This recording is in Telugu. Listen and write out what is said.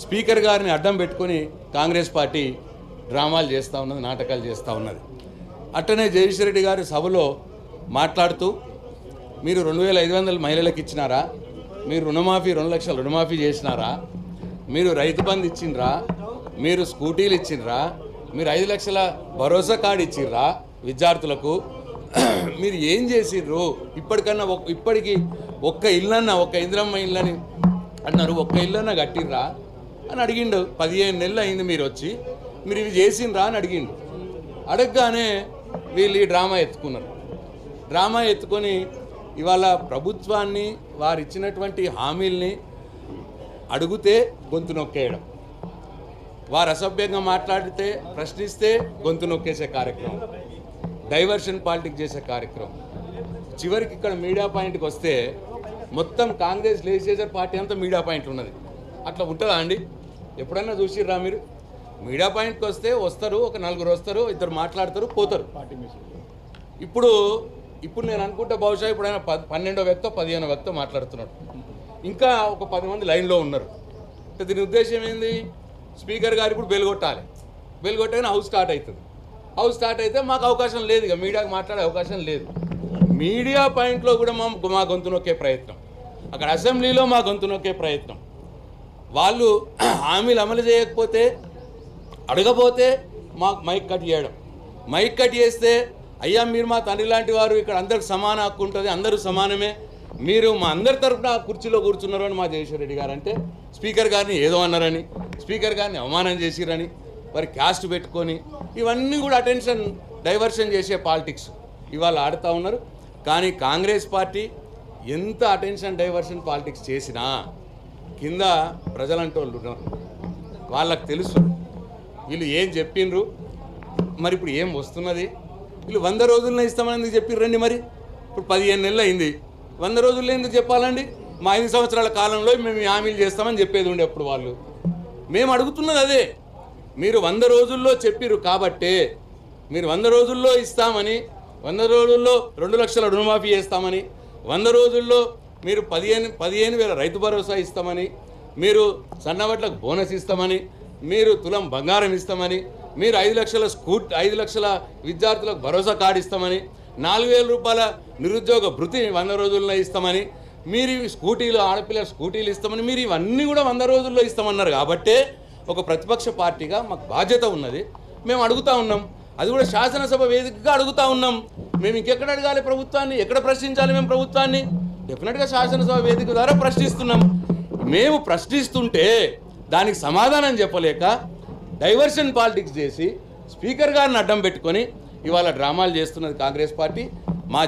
స్పీకర్ గారిని అడ్డం పెట్టుకొని కాంగ్రెస్ పార్టీ డ్రామాలు చేస్తూ ఉన్నది, నాటకాలు చేస్తూ ఉన్నది. అట్టనే జగదీష్ రెడ్డి గారు సభలో మాట్లాడుతూ మీరు 2500 మహిళలకు ఇచ్చినారా, మీరు రుణమాఫీ 2 లక్షల రుణమాఫీ చేసినారా, మీరు రైతు బంధు ఇచ్చిండ్రా, మీరు స్కూటీలు ఇచ్చిండ్రా, మీరు 5 లక్షల భరోసా కార్డు ఇచ్చిర్రా విద్యార్థులకు, మీరు ఏం చేసిర్రు, ఇప్పటికన్నా ఇప్పటికి ఒక్క ఇల్లన్నా, ఒక్క ఇందిరమ్మ ఇల్లని అన్నారు, ఒక్క ఇల్లన్నా కట్టిర్రా అని అడిగిండు. 15 నెలలు అయింది మీరు వచ్చి, మీరు ఇవి చేసిండ్రా అని అడిగిండు. అడగగానే వీళ్ళు ఈ డ్రామా ఎత్తుకున్నారు. డ్రామా ఎత్తుకొని ఇవాళ ప్రభుత్వాన్ని వారు ఇచ్చినటువంటి హామీల్ని అడిగితే గొంతు నొక్కేయడం, వారు అసభ్యంగా మాట్లాడితే ప్రశ్నిస్తే గొంతు నొక్కేసే కార్యక్రమం, డైవర్షన్ పాలిటిక్స్ చేసే కార్యక్రమం. చివరికి ఇక్కడ మీడియా పాయింట్కి వస్తే మొత్తం కాంగ్రెస్ లెజిస్లేచర్ పార్టీ అంతా మీడియా పాయింట్ ఉన్నది. అట్లా ఉంటుందా అండి? ఎప్పుడన్నా చూసిర్రా మీరు? మీడియా పాయింట్కి వస్తే వస్తారు, ఒక 4 వస్తారు, 2 మాట్లాడతారు, పోతారు. ఇప్పుడు నేను అనుకుంటే బహుశా ఇప్పుడు ఆయన 12వ వ్యక్తో 15వ వ్యక్తో మాట్లాడుతున్నాడు. ఇంకా ఒక 10 మంది లైన్లో ఉన్నారు. దీని ఉద్దేశం ఏంది? స్పీకర్ గారు ఇప్పుడు బెల్ కొట్టాలి, బెల్ కొట్టగానే హౌస్ స్టార్ట్ అవుతుంది. హౌస్ స్టార్ట్ అయితే మాకు అవకాశం లేదు, ఇక మీడియాకు మాట్లాడే అవకాశం లేదు. మీడియా పాయింట్లో కూడా మా గొంతు నొక్కే ప్రయత్నం, అక్కడ అసెంబ్లీలో మా గొంతు నొక్కే ప్రయత్నం. వాళ్ళు హామీలు అమలు చేయకపోతే, అడగపోతే మాకు మైక్ కట్ చేయడం. మైక్ కట్ చేస్తే అయ్యా మీరు మా తండ్రి లాంటి వారు, ఇక్కడ అందరికి సమాన హక్కు ఉంటుంది, అందరూ సమానమే, మీరు మా అందరి తరఫున కుర్చీలో కూర్చున్నారు అని మా జగదీష్ రెడ్డి గారు అంటే, స్పీకర్ గారిని ఏదో అన్నారని, స్పీకర్ గారిని అవమానం చేసిరని వారి క్యాస్ట్ పెట్టుకొని ఇవన్నీ కూడా అటెన్షన్ డైవర్షన్ చేసే పాలిటిక్స్ ఇవాళ ఆడుతూ ఉన్నారు. కానీ కాంగ్రెస్ పార్టీ ఎంత అటెన్షన్ డైవర్షన్ పాలిటిక్స్ చేసినా కింద ప్రజలంటోళ్ళు ఉన్నారు, వాళ్ళకు తెలుసు వీళ్ళు ఏం చెప్పిండ్రు, మరి ఇప్పుడు ఏం వస్తున్నది. వీళ్ళు 100 రోజుల్లో ఇస్తామని ఎందుకు చెప్పిర్రండి? మరి ఇప్పుడు 15 నెలలు అయింది, 100 రోజుల్లో ఎందుకు చెప్పాలండి? మా 5 సంవత్సరాల కాలంలో మేము హామీలు చేస్తామని చెప్పేది ఉండే అప్పుడు వాళ్ళు. మేము అడుగుతున్నది అదే, మీరు 100 రోజుల్లో చెప్పిర్రు కాబట్టే, మీరు 100 రోజుల్లో ఇస్తామని, 100 రోజుల్లో 2 లక్షల రుణమాఫీ చేస్తామని, 100 రోజుల్లో మీరు 15,000 రైతు భరోసా ఇస్తామని, మీరు సన్నవడ్లకు బోనస్ ఇస్తామని, మీరు తులం బంగారం ఇస్తామని, మీరు 5 లక్షల విద్యార్థులకు భరోసా కార్డు ఇస్తామని, 4,000 రూపాయల నిరుద్యోగ భృతి 100 రోజుల్లో ఇస్తామని, మీరు స్కూటీలు ఆడపిల్లల స్కూటీలు ఇస్తామని, మీరు ఇవన్నీ కూడా 100 రోజుల్లో ఇస్తామన్నారు. కాబట్టే ఒక ప్రతిపక్ష పార్టీగా మాకు బాధ్యత ఉన్నది, మేము అడుగుతూ ఉన్నాం. అది కూడా శాసనసభ వేదికగా అడుగుతూ ఉన్నాం. మేము ఇంకెక్కడ అడగాలి ప్రభుత్వాన్ని, ఎక్కడ ప్రశ్నించాలి మేము ప్రభుత్వాన్ని? డెఫినెట్గా శాసనసభ వేదిక ద్వారా ప్రశ్నిస్తున్నాం. మేము ప్రశ్నిస్తుంటే దానికి సమాధానం చెప్పలేక డైవర్షన్ పాలిటిక్స్ చేసి స్పీకర్ గారిని అడ్డం పెట్టుకొని ఇవాళ డ్రామాలు చేస్తున్నది కాంగ్రెస్ పార్టీ. మా